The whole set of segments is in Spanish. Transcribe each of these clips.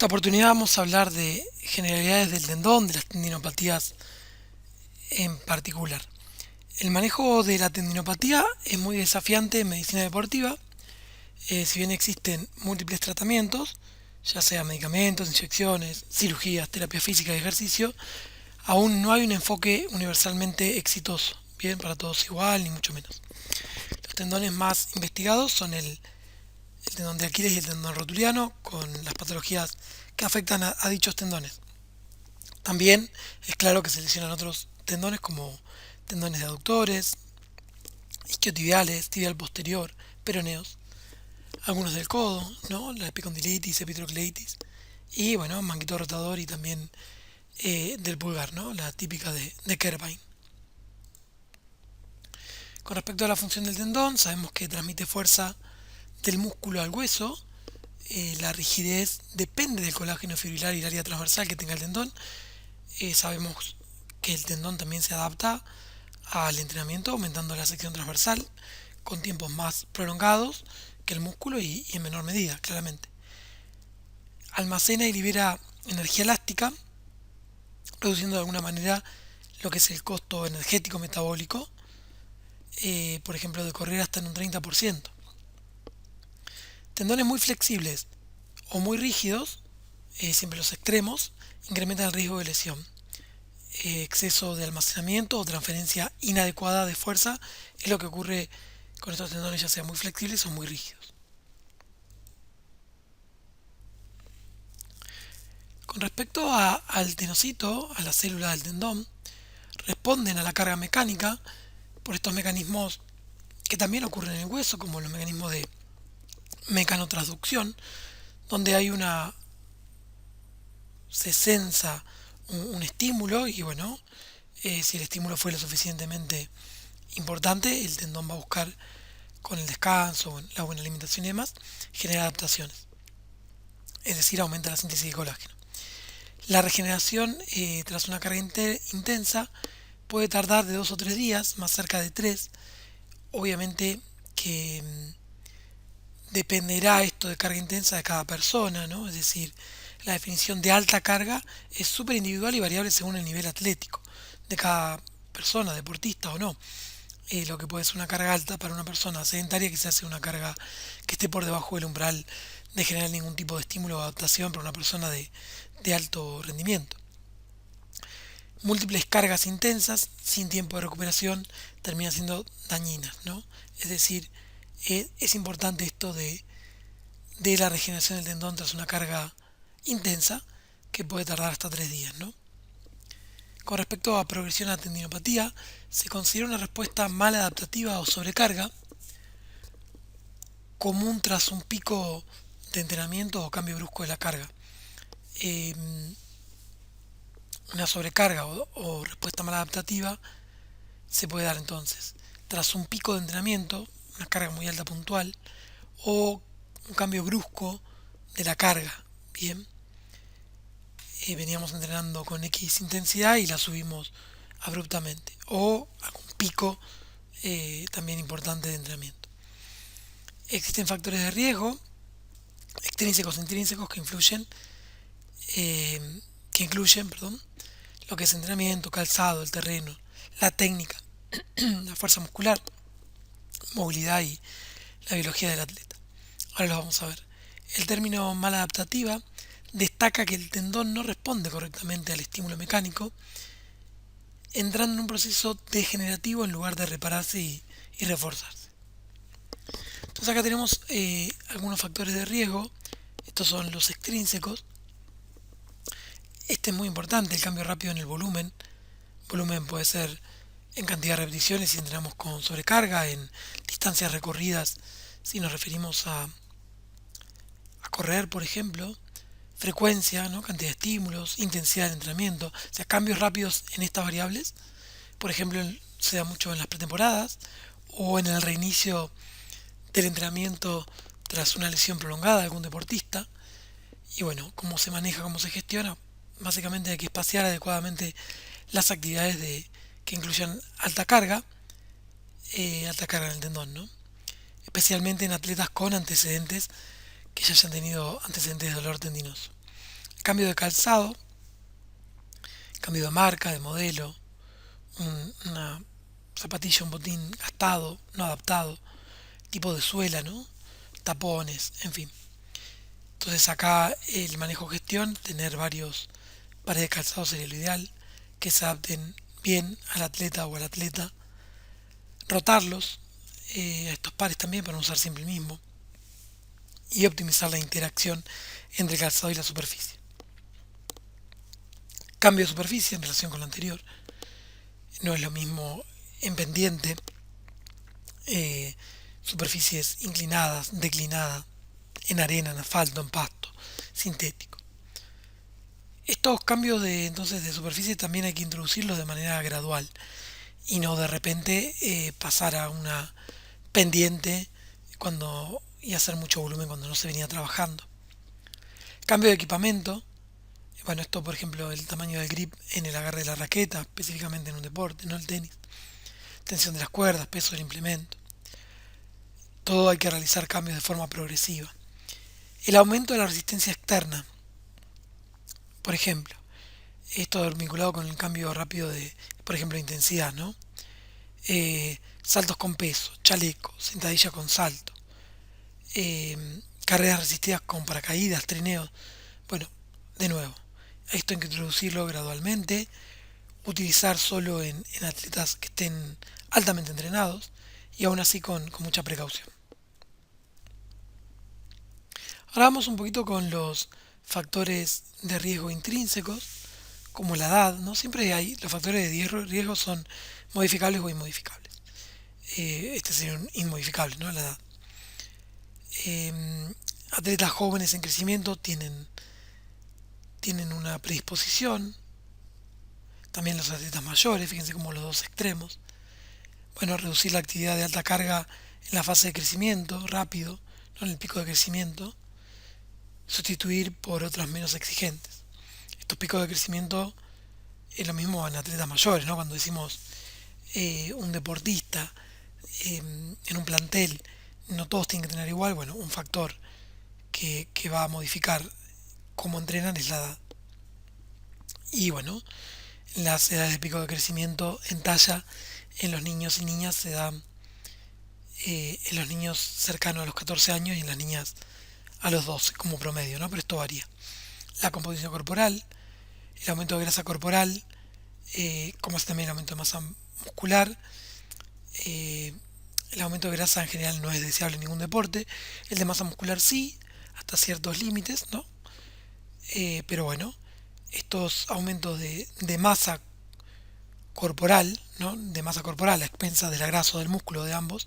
esta oportunidad vamos a hablar de generalidades del tendón, de las tendinopatías en particular. El manejo de la tendinopatía es muy desafiante en medicina deportiva. Si bien existen múltiples tratamientos, ya sea medicamentos, inyecciones, cirugías, terapia física y ejercicio, aún no hay un enfoque universalmente exitoso, bien, para todos igual, ni mucho menos. Los tendones más investigados son el tendón de Aquiles y el tendón rotuliano, con las patologías que afectan a dichos tendones. También es claro que se lesionan otros tendones como tendones de aductores, isquiotibiales, tibial posterior, peroneos, algunos del codo, ¿no? La epicondilitis, epitrocleitis, y bueno, manguito rotador y también del pulgar, ¿no? La típica de Kerbein. Con respecto a la función del tendón, sabemos que transmite fuerza del músculo al hueso. La rigidez depende del colágeno fibrilar y el área transversal que tenga el tendón. Sabemos que el tendón también se adapta al entrenamiento aumentando la sección transversal con tiempos más prolongados que el músculo y en menor medida, claramente. Almacena y libera energía elástica, reduciendo de alguna manera lo que es el costo energético metabólico, por ejemplo, de correr hasta en un 30%. Tendones muy flexibles o muy rígidos, siempre los extremos, incrementan el riesgo de lesión. Exceso de almacenamiento o transferencia inadecuada de fuerza es lo que ocurre con estos tendones, ya sean muy flexibles o muy rígidos. Con respecto al tenocito, a la célula del tendón, responden a la carga mecánica por estos mecanismos que también ocurren en el hueso, como los mecanismos de mecanotransducción, donde hay se sensa un estímulo y bueno, si el estímulo fue lo suficientemente importante, el tendón va a buscar con el descanso, la buena alimentación y demás, genera adaptaciones. Es decir, aumenta la síntesis de colágeno. La regeneración tras una carga intensa puede tardar de 2 o 3 días, más cerca de 3. Obviamente que dependerá esto de carga intensa de cada persona, ¿no? Es decir, la definición de alta carga es súper individual y variable según el nivel atlético de cada persona, deportista o no. Lo que puede ser una carga alta para una persona sedentaria quizás sea una carga que esté por debajo del umbral de generar ningún tipo de estímulo o adaptación para una persona de alto rendimiento. Múltiples cargas intensas sin tiempo de recuperación terminan siendo dañinas, ¿no? Es decir, es importante esto de la regeneración del tendón tras una carga intensa que puede tardar hasta 3 días, ¿no? Con respecto a progresión a tendinopatía, se considera una respuesta mal adaptativa o sobrecarga común tras un pico de entrenamiento o cambio brusco de la carga. Eh, una sobrecarga o respuesta mal adaptativa se puede dar entonces tras un pico de entrenamiento, una carga muy alta puntual, o un cambio brusco de la carga. Bien, veníamos entrenando con X intensidad y la subimos abruptamente, o algún pico también importante de entrenamiento. Existen factores de riesgo extrínsecos e intrínsecos que incluyen, perdón, lo que es entrenamiento, calzado, el terreno, la técnica, la fuerza muscular, movilidad y la biología del atleta. Ahora lo vamos a ver. El término maladaptativa destaca que el tendón no responde correctamente al estímulo mecánico, entrando en un proceso degenerativo en lugar de repararse y reforzarse. Entonces acá tenemos algunos factores de riesgo. Estos son los extrínsecos. Este es muy importante, el cambio rápido en el volumen. Volumen puede ser en cantidad de repeticiones si entrenamos con sobrecarga, en distancias recorridas si nos referimos a correr, por ejemplo. Frecuencia, ¿no? Cantidad de estímulos, intensidad del entrenamiento, o sea, cambios rápidos en estas variables. Por ejemplo, se da mucho en las pretemporadas o en el reinicio del entrenamiento tras una lesión prolongada de algún deportista. Y bueno, cómo se maneja, cómo se gestiona. Básicamente hay que espaciar adecuadamente las actividades que incluyan alta carga en el tendón, ¿no? Especialmente en atletas con antecedentes que ya hayan tenido antecedentes de dolor tendinoso. Cambio de calzado, cambio de marca, de modelo, una zapatilla, un botín gastado, no adaptado, tipo de suela, ¿no? Tapones, en fin. Entonces acá el manejo gestión, tener varios pares de calzado sería lo ideal, que se adapten bien al atleta o al atleta, rotarlos a estos pares también para no usar siempre el mismo y optimizar la interacción entre el calzado y la superficie. Cambio de superficie en relación con lo anterior, no es lo mismo en pendiente, eh, superficies inclinadas, declinadas, en arena, en asfalto, en pasto, sintético. Estos cambios de entonces de superficie también hay que introducirlos de manera gradual y no de repente pasar a una pendiente cuando y hacer mucho volumen cuando no se venía trabajando. Cambio de equipamiento, bueno, esto por ejemplo el tamaño del grip en el agarre de la raqueta, específicamente en un deporte, no el tenis. Tensión de las cuerdas, peso del implemento. Todo hay que realizar cambios de forma progresiva. El aumento de la resistencia externa, por ejemplo, esto vinculado con el cambio rápido de, por ejemplo, intensidad, ¿no? Saltos con peso, chaleco, sentadilla con salto, carreras resistidas con paracaídas, trineos. Bueno, de nuevo, esto hay que introducirlo gradualmente, utilizar solo en atletas que estén altamente entrenados y aún así con mucha precaución. Ahora vamos un poquito con los factores de riesgo intrínsecos, como la edad, ¿no? Siempre hay, los factores de riesgo son modificables o inmodificables. Este sería un inmodificable, ¿no? La edad. Eh, Atletas jóvenes en crecimiento tienen una predisposición, también los atletas mayores, fíjense como los dos extremos. Bueno, reducir la actividad de alta carga en la fase de crecimiento rápido, no en el pico de crecimiento, sustituir por otras menos exigentes. Estos picos de crecimiento es lo mismo en atletas mayores, ¿no? Cuando decimos un deportista en un plantel, no todos tienen que tener igual, bueno, un factor que va a modificar cómo entrenan es la edad. Y bueno, las edades de pico de crecimiento en talla en los niños y niñas se dan en los niños cercanos a los 14 años y en las niñas a los 12 como promedio, ¿no? Pero esto varía. La composición corporal, el aumento de grasa corporal, como es también el aumento de masa muscular. eh, el aumento de grasa en general no es deseable en ningún deporte. El de masa muscular sí, hasta ciertos límites, ¿no? Pero bueno, estos aumentos de masa corporal, ¿no? De masa corporal a expensas de la grasa o del músculo de ambos,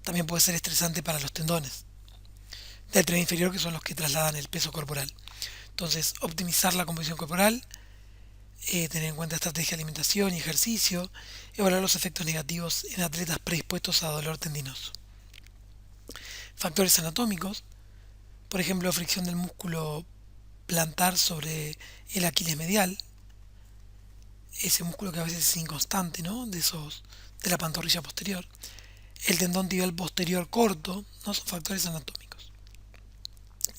también puede ser estresante para los tendones del tren inferior, que son los que trasladan el peso corporal. Entonces, optimizar la composición corporal, tener en cuenta estrategia de alimentación y ejercicio, evaluar los efectos negativos en atletas predispuestos a dolor tendinoso. Factores anatómicos, por ejemplo, fricción del músculo plantar sobre el Aquiles medial, ese músculo que a veces es inconstante, ¿no? De la pantorrilla posterior. El tendón tibial posterior corto, ¿no? Son factores anatómicos.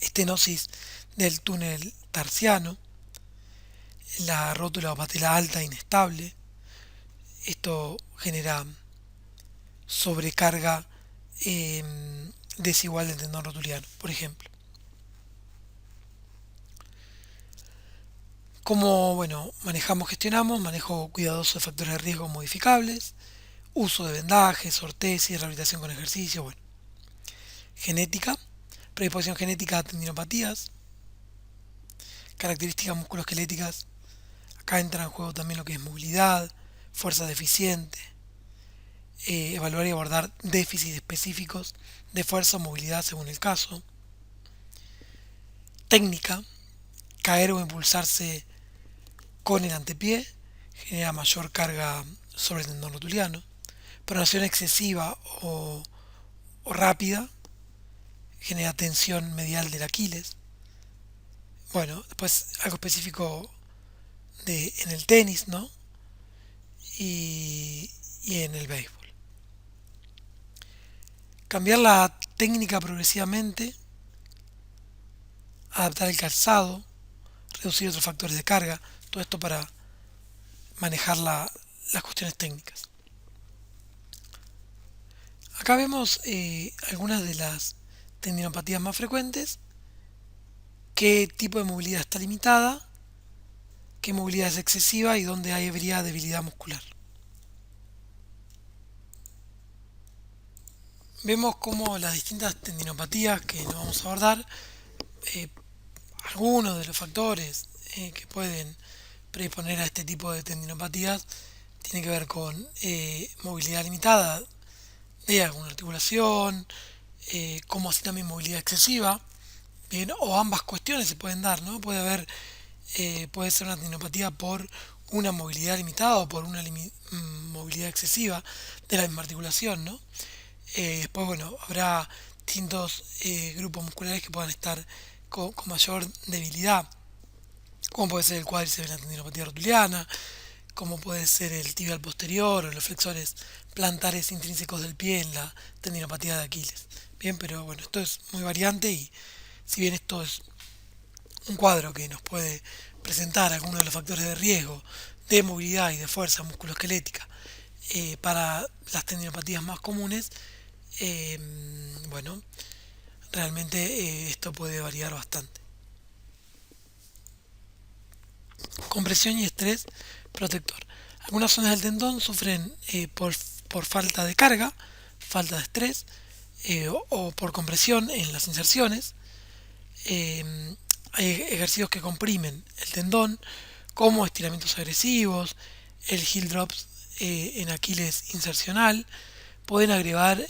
Estenosis del túnel tarsiano, la rótula o patela alta inestable. Esto genera sobrecarga eh, desigual del tendón rotuliano, por ejemplo. Como, bueno, manejamos, gestionamos, manejo cuidadoso de factores de riesgo modificables, uso de vendajes, ortesis, rehabilitación con ejercicio, bueno. Genética, predisposición genética a tendinopatías, características musculoesqueléticas. Acá entra en juego también lo que es movilidad, fuerza deficiente, evaluar y abordar déficits específicos de fuerza o movilidad según el caso. Técnica, caer o impulsarse con el antepié genera mayor carga sobre el tendón rotuliano. Pronación excesiva o rápida genera tensión medial del Aquiles. Bueno, después algo específico en el tenis, ¿no? Y en el béisbol. Cambiar la técnica progresivamente, adaptar el calzado, reducir otros factores de carga, todo esto para manejar las cuestiones técnicas. Acá vemos algunas de las tendinopatías más frecuentes, qué tipo de movilidad está limitada, qué movilidad es excesiva y dónde habría debilidad muscular. Vemos cómo las distintas tendinopatías que nos vamos a abordar, eh, algunos de los factores que pueden predisponer a este tipo de tendinopatías tienen que ver con movilidad limitada de alguna articulación, como así también movilidad excesiva, bien, o ambas cuestiones se pueden dar, ¿no? Puede ser una tendinopatía por una movilidad limitada o por una movilidad excesiva de la misma articulación, ¿no? Después, bueno, habrá distintos grupos musculares que puedan estar con mayor debilidad, como puede ser el cuádriceps en la tendinopatía rotuliana, como puede ser el tibial posterior o los flexores plantares intrínsecos del pie en la tendinopatía de Aquiles. Bien, pero bueno, esto es muy variante y si bien esto es un cuadro que nos puede presentar algunos de los factores de riesgo de movilidad y de fuerza musculoesquelética para las tendinopatías más comunes, eh, bueno, realmente esto puede variar bastante. Compresión y estrés protector. Algunas zonas del tendón sufren por falta de carga, falta de estrés o por compresión en las inserciones. Hay ejercicios que comprimen el tendón, como estiramientos agresivos, el heel drops en Aquiles insercional, pueden agravar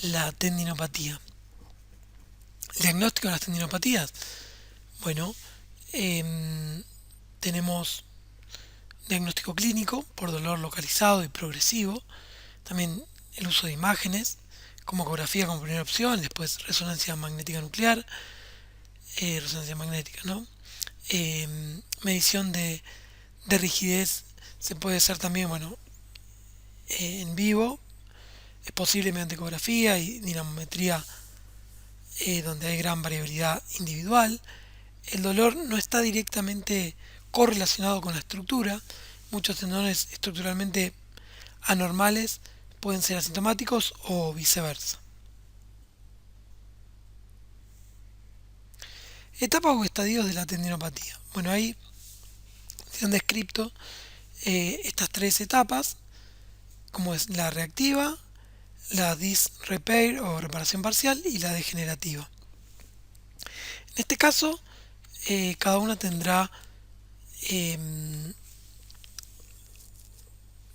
la tendinopatía. El diagnóstico de las tendinopatías, bueno, tenemos diagnóstico clínico por dolor localizado y progresivo, también el uso de imágenes, como ecografía como primera opción, después resonancia magnética nuclear, resonancia magnética, ¿no? Medición de rigidez se puede hacer también, bueno, en vivo, es posible mediante ecografía y dinamometría, donde hay gran variabilidad individual. El dolor no está directamente correlacionado con la estructura. Muchos tendones estructuralmente anormales pueden ser asintomáticos o viceversa. Etapas o estadios de la tendinopatía. Bueno, ahí se han descrito estas tres etapas, como es la reactiva, la repair o reparación parcial y la degenerativa. En este caso, cada una tendrá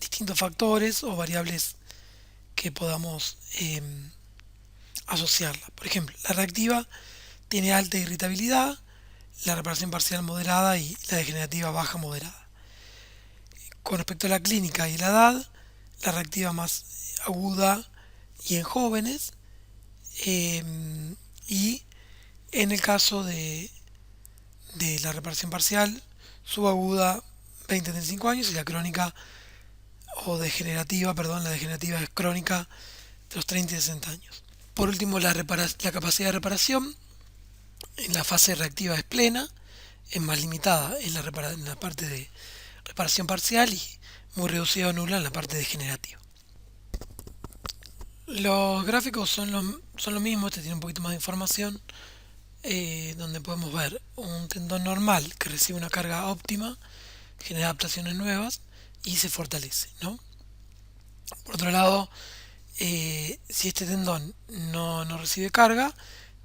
distintos factores o variables que podamos asociarla. Por ejemplo, la reactiva tiene alta irritabilidad, la reparación parcial moderada y la degenerativa baja moderada. Con respecto a la clínica y la edad, la reactiva más aguda y en jóvenes, y en el caso de la reparación parcial, subaguda 20-35 años y la crónica o degenerativa, perdón, la degenerativa es crónica de los 30 y 60 años. Por último, la capacidad de reparación en la fase reactiva es plena, es más limitada en la parte de reparación parcial y muy reducida o nula en la parte degenerativa. Los gráficos son lo mismo, este tiene un poquito más de información, donde podemos ver un tendón normal que recibe una carga óptima, genera adaptaciones nuevas y se fortalece, ¿no? Por otro lado, si este tendón no recibe carga,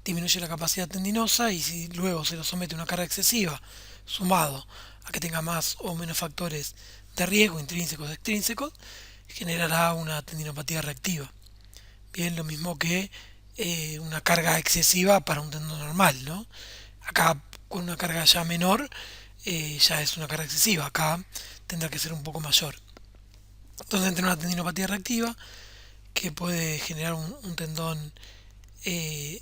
disminuye la capacidad tendinosa y si luego se lo somete a una carga excesiva, sumado a que tenga más o menos factores de riesgo intrínsecos o extrínsecos, generará una tendinopatía reactiva. Bien, lo mismo que una carga excesiva para un tendón normal, ¿no? Acá con una carga ya menor, ya es una carga excesiva, acá tendrá que ser un poco mayor. Entonces entre una tendinopatía reactiva que puede generar un tendón que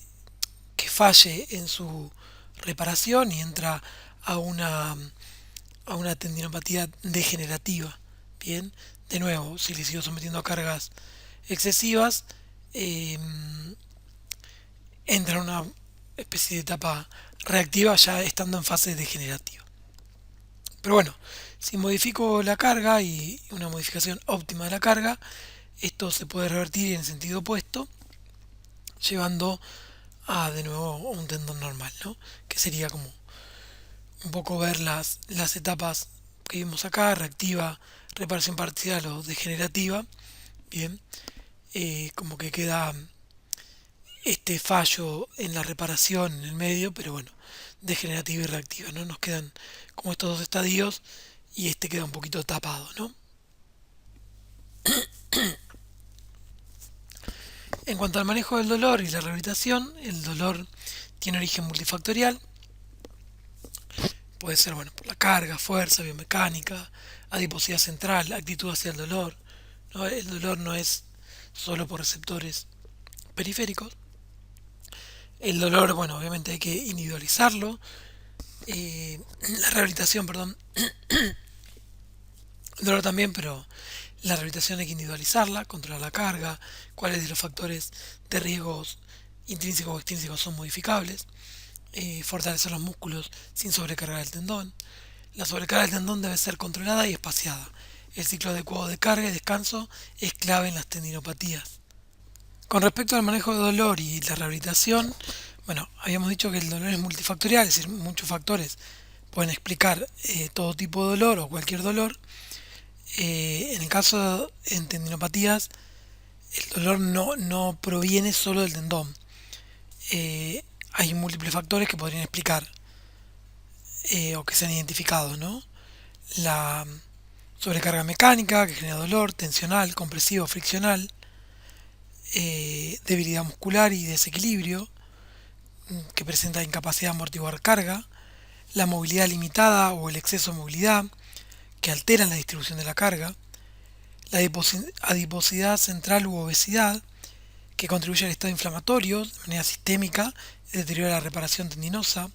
falle en su reparación y entra a una tendinopatía degenerativa. Bien, de nuevo, si le sigo sometiendo a cargas excesivas, entra especie de etapa reactiva ya estando en fase degenerativa. Pero bueno, si modifico la carga y una modificación óptima de la carga, esto se puede revertir en sentido opuesto, llevando a de nuevo un tendón normal, ¿no? Que sería como un poco ver las etapas que vimos acá, reactiva, reparación parcial o degenerativa, bien, como que queda este fallo en la reparación en el medio, pero bueno, degenerativa y reactiva, ¿no? Nos quedan como estos dos estadios y este queda un poquito tapado, ¿no? En cuanto al manejo del dolor y la rehabilitación, el dolor tiene origen multifactorial, puede ser, bueno, por la carga, fuerza, biomecánica, adiposidad central, actitud hacia el dolor, ¿no? El dolor no es solo por receptores periféricos. El dolor, bueno, obviamente hay que individualizarlo. La rehabilitación, perdón, el dolor también, pero la rehabilitación hay que individualizarla, controlar la carga, cuáles de los factores de riesgos intrínsecos o extrínsecos son modificables, fortalecer los músculos sin sobrecargar el tendón. La sobrecarga del tendón debe ser controlada y espaciada. El ciclo adecuado de carga y descanso es clave en las tendinopatías. Con respecto al manejo de dolor y la rehabilitación, bueno, habíamos dicho que el dolor es multifactorial, es decir, muchos factores pueden explicar todo tipo de dolor o cualquier dolor. En el caso de tendinopatías, el dolor no proviene solo del tendón. Hay múltiples factores que podrían explicar o que se han identificado, ¿no? La sobrecarga mecánica que genera dolor, tensional, compresivo, friccional, debilidad muscular y desequilibrio que presenta incapacidad de amortiguar carga, la movilidad limitada o el exceso de movilidad que alteran la distribución de la carga, la adiposidad central u obesidad que contribuye al estado inflamatorio de manera sistémica y deteriora la reparación tendinosa,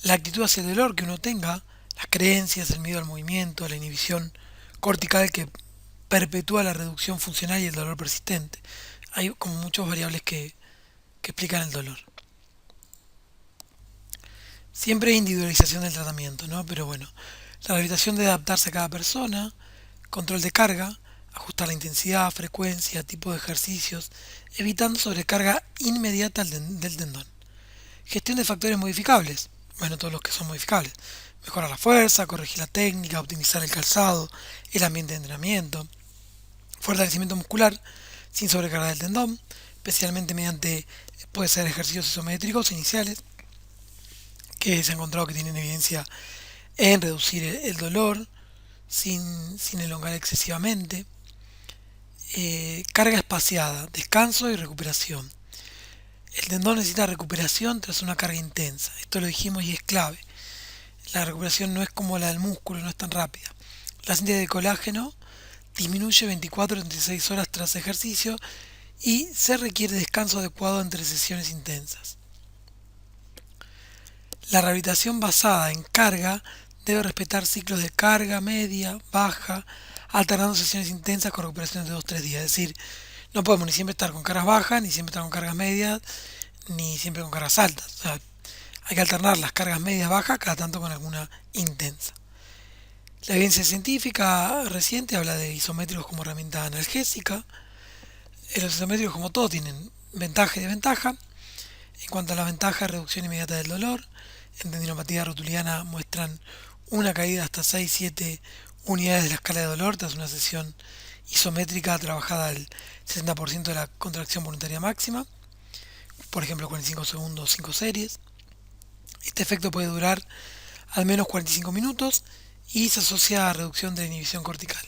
la actitud hacia el dolor que uno tenga, las creencias, el miedo al movimiento, la inhibición cortical que perpetúa la reducción funcional y el dolor persistente. Hay como muchas variables que explican el dolor. Siempre hay individualización del tratamiento, ¿no? Pero bueno, la rehabilitación debe adaptarse a cada persona, control de carga, ajustar la intensidad, frecuencia, tipo de ejercicios, evitando sobrecarga inmediata del tendón. Gestión de factores modificables, bueno, todos los que son modificables. Mejorar la fuerza, corregir la técnica, optimizar el calzado, el ambiente de entrenamiento. Fortalecimiento muscular sin sobrecargar el tendón, especialmente mediante, puede ser ejercicios isométricos iniciales, que se ha encontrado que tienen evidencia en reducir el dolor sin elongar excesivamente. Carga espaciada, descanso y recuperación. El tendón necesita recuperación tras una carga intensa. Esto lo dijimos y es clave. La recuperación no es como la del músculo, no es tan rápida. La síntesis de colágeno disminuye 24 a 36 horas tras ejercicio y se requiere descanso adecuado entre sesiones intensas. La rehabilitación basada en carga debe respetar ciclos de carga media, baja, alternando sesiones intensas con recuperaciones de 2 3 días. Es decir, no podemos ni siempre estar con cargas bajas, ni siempre estar con cargas medias, ni siempre con cargas altas. O sea, hay que alternar las cargas medias bajas cada tanto con alguna intensa. La evidencia científica reciente habla de isométricos como herramienta analgésica. Los isométricos, como todo, tienen ventaja y desventaja. En cuanto a la ventaja, reducción inmediata del dolor. En tendinopatía rotuliana muestran una caída hasta 6-7 unidades de la escala de dolor tras una sesión isométrica trabajada al 60% de la contracción voluntaria máxima, por ejemplo 45 segundos, 5 series. Este efecto puede durar al menos 45 minutos y se asocia a reducción de la inhibición cortical.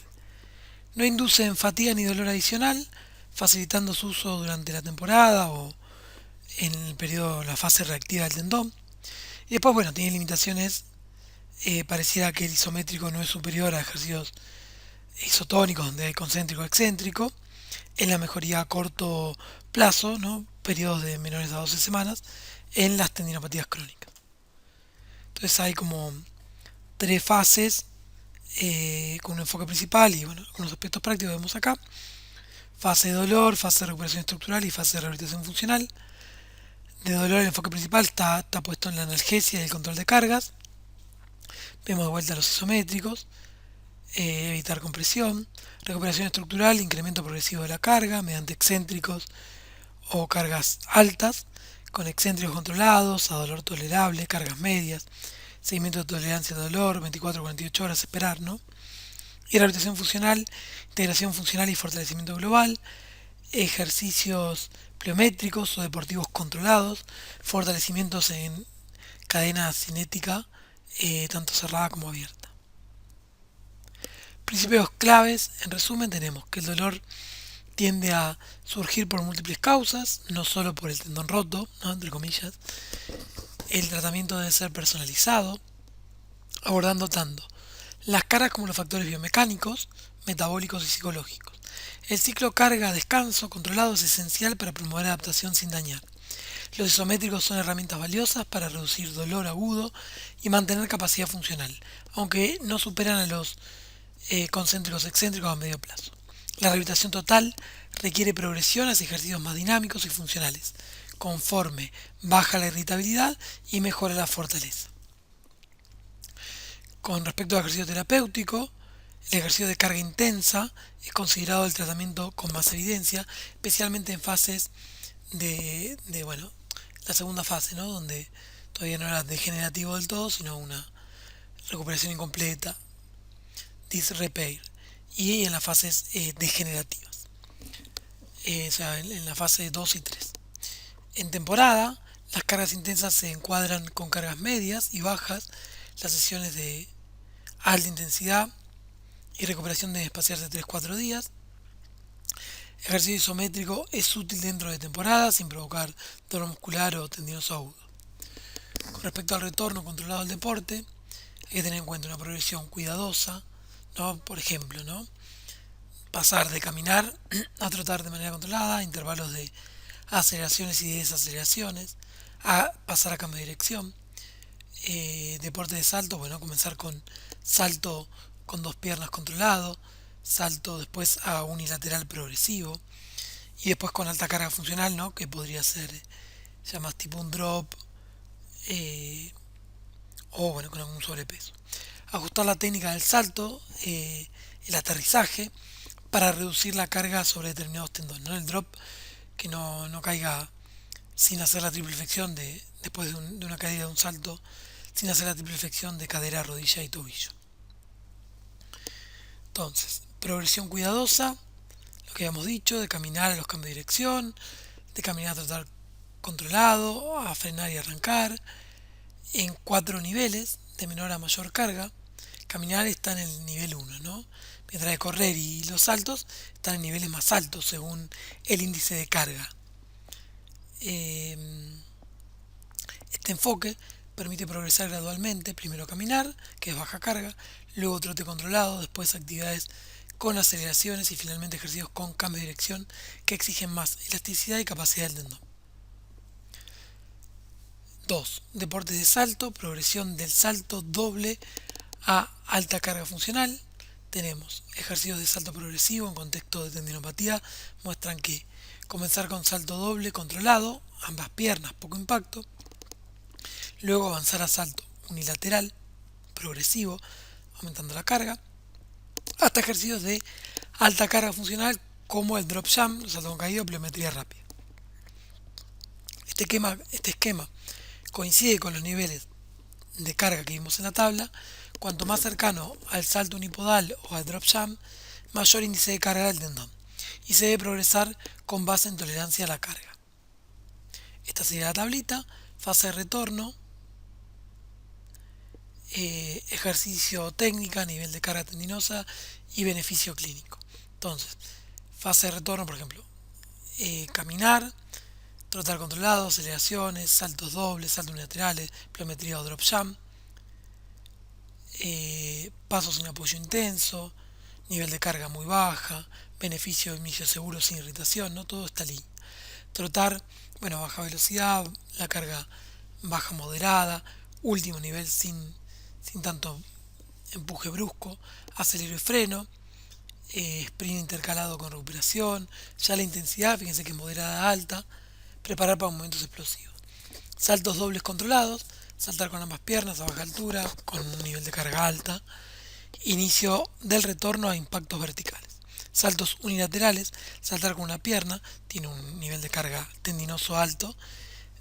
No inducen fatiga ni dolor adicional, facilitando su uso durante la temporada o en el periodo, la fase reactiva del tendón. Y después, bueno, tiene limitaciones. Pareciera que el isométrico no es superior a ejercicios isotónicos donde hay concéntrico excéntrico. En la mejoría a corto plazo, ¿no? Periodos de menores a 12 semanas, en las tendinopatías crónicas. Entonces hay como 3 fases con un enfoque principal y bueno, algunos aspectos prácticos vemos acá. Fase de dolor, fase de recuperación estructural y fase de rehabilitación funcional. De dolor el enfoque principal está puesto en la analgesia y el control de cargas. Vemos de vuelta los isométricos, evitar compresión, recuperación estructural, incremento progresivo de la carga mediante excéntricos o cargas altas, con excéntricos controlados, a dolor tolerable, cargas medias, seguimiento de tolerancia al dolor, 24 a 48 horas esperar, ¿no? Y rehabilitación funcional, integración funcional y fortalecimiento global, ejercicios pliométricos o deportivos controlados, fortalecimientos en cadena cinética, tanto cerrada como abierta. Principios claves, en resumen, tenemos que el dolor tiende a surgir por múltiples causas, no solo por el tendón roto, ¿no? Entre comillas. El tratamiento debe ser personalizado, abordando tanto las cargas como los factores biomecánicos, metabólicos y psicológicos. El ciclo carga-descanso controlado es esencial para promover adaptación sin dañar. Los isométricos son herramientas valiosas para reducir dolor agudo y mantener capacidad funcional, aunque no superan a los concéntricos excéntricos a medio plazo. La rehabilitación total requiere progresión hacia ejercicios más dinámicos y funcionales, conforme baja la irritabilidad y mejora la fortaleza. Con respecto al ejercicio terapéutico, el ejercicio de carga intensa es considerado el tratamiento con más evidencia, especialmente en fases bueno, la segunda fase, ¿no? Donde todavía no era degenerativo del todo, sino una recuperación incompleta, disrepair, y en las fases degenerativas, o sea, en la fase 2 y 3. En temporada, las cargas intensas se encuadran con cargas medias y bajas, las sesiones de alta intensidad y recuperación deben espaciarse 3-4 días. Ejercicio isométrico es útil dentro de temporada sin provocar dolor muscular o tendinoso agudo. Con respecto al retorno controlado al deporte, hay que tener en cuenta una progresión cuidadosa, ¿no? Por ejemplo, ¿no? Pasar de caminar a trotar de manera controlada, intervalos de aceleraciones y desaceleraciones, a pasar a cambio de dirección. Deporte de salto, bueno, comenzar con salto con dos piernas controlado, salto después a unilateral progresivo y después con alta carga funcional, ¿no? Que podría ser ya más tipo un drop, eh, o bueno, con algún sobrepeso. Ajustar la técnica del salto, el aterrizaje, para reducir la carga sobre determinados tendones, ¿no? El drop, que no caiga sin hacer la triple flexión después de una caída de un salto, sin hacer la triple flexión de cadera, rodilla y tobillo. Entonces, progresión cuidadosa, lo que habíamos dicho, de caminar a los cambios de dirección, de caminar a tratar controlado, a frenar y arrancar, en 4 niveles, de menor a mayor carga. Caminar está en el nivel 1, ¿no? Mientras que correr y los saltos están en niveles más altos según el índice de carga. Este enfoque permite progresar gradualmente, primero caminar, que es baja carga, luego trote controlado, después actividades con aceleraciones y finalmente ejercicios con cambio de dirección que exigen más elasticidad y capacidad del tendón. 2. Deportes de salto, progresión del salto doble a alta carga funcional. Tenemos ejercicios de salto progresivo en contexto de tendinopatía, muestran que comenzar con salto doble controlado, ambas piernas, poco impacto, luego avanzar a salto unilateral, progresivo, aumentando la carga, hasta ejercicios de alta carga funcional como el drop jump, salto con caída o pliometría rápida. Este esquema coincide con los niveles de carga que vimos en la tabla. Cuanto más cercano al salto unipodal o al drop jump, mayor índice de carga del tendón y se debe progresar con base en tolerancia a la carga. Esta sería la tablita, fase de retorno, ejercicio técnica, nivel de carga tendinosa y beneficio clínico. Entonces, fase de retorno, por ejemplo, caminar, trotar controlado, aceleraciones, saltos dobles, saltos unilaterales, pliometría o drop jump, pasos sin apoyo intenso, nivel de carga muy baja, beneficio de inicio seguro sin irritación, ¿no? Todo está línea. Trotar, bueno, baja velocidad, la carga baja moderada, último nivel sin tanto empuje brusco, acelero y freno, sprint intercalado con recuperación, ya la intensidad, fíjense que es moderada a alta, preparar para momentos explosivos. Saltos dobles controlados, saltar con ambas piernas a baja altura, con un nivel de carga alta. Inicio del retorno a impactos verticales. Saltos unilaterales, saltar con una pierna, tiene un nivel de carga tendinoso alto.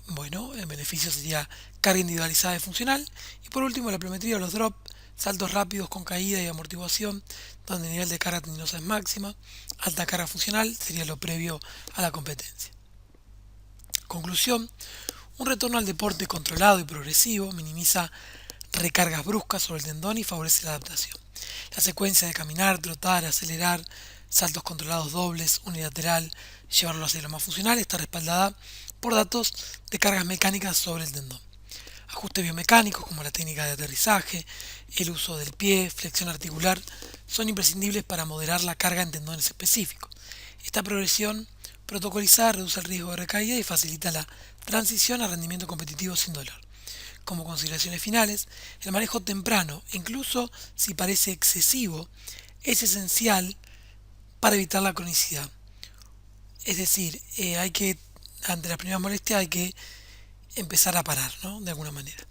Bueno, el beneficio sería carga individualizada y funcional. Y por último, la pliometría o los drop, saltos rápidos con caída y amortiguación, donde el nivel de carga tendinosa es máxima. Alta carga funcional sería lo previo a la competencia. Conclusión, un retorno al deporte controlado y progresivo minimiza recargas bruscas sobre el tendón y favorece la adaptación. La secuencia de caminar, trotar, acelerar, saltos controlados dobles, unilateral, llevarlo hacia lo más funcional está respaldada por datos de cargas mecánicas sobre el tendón. Ajustes biomecánicos como la técnica de aterrizaje, el uso del pie, flexión articular, son imprescindibles para moderar la carga en tendones específicos. Esta progresión protocolizada reduce el riesgo de recaída y facilita la transición a rendimiento competitivo sin dolor. Como consideraciones finales, el manejo temprano, incluso si parece excesivo, es esencial para evitar la cronicidad. Es decir, ante las primeras molestias hay que empezar a parar, ¿no? De alguna manera.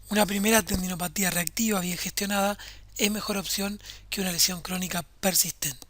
Una primera tendinopatía reactiva bien gestionada es mejor opción que una lesión crónica persistente.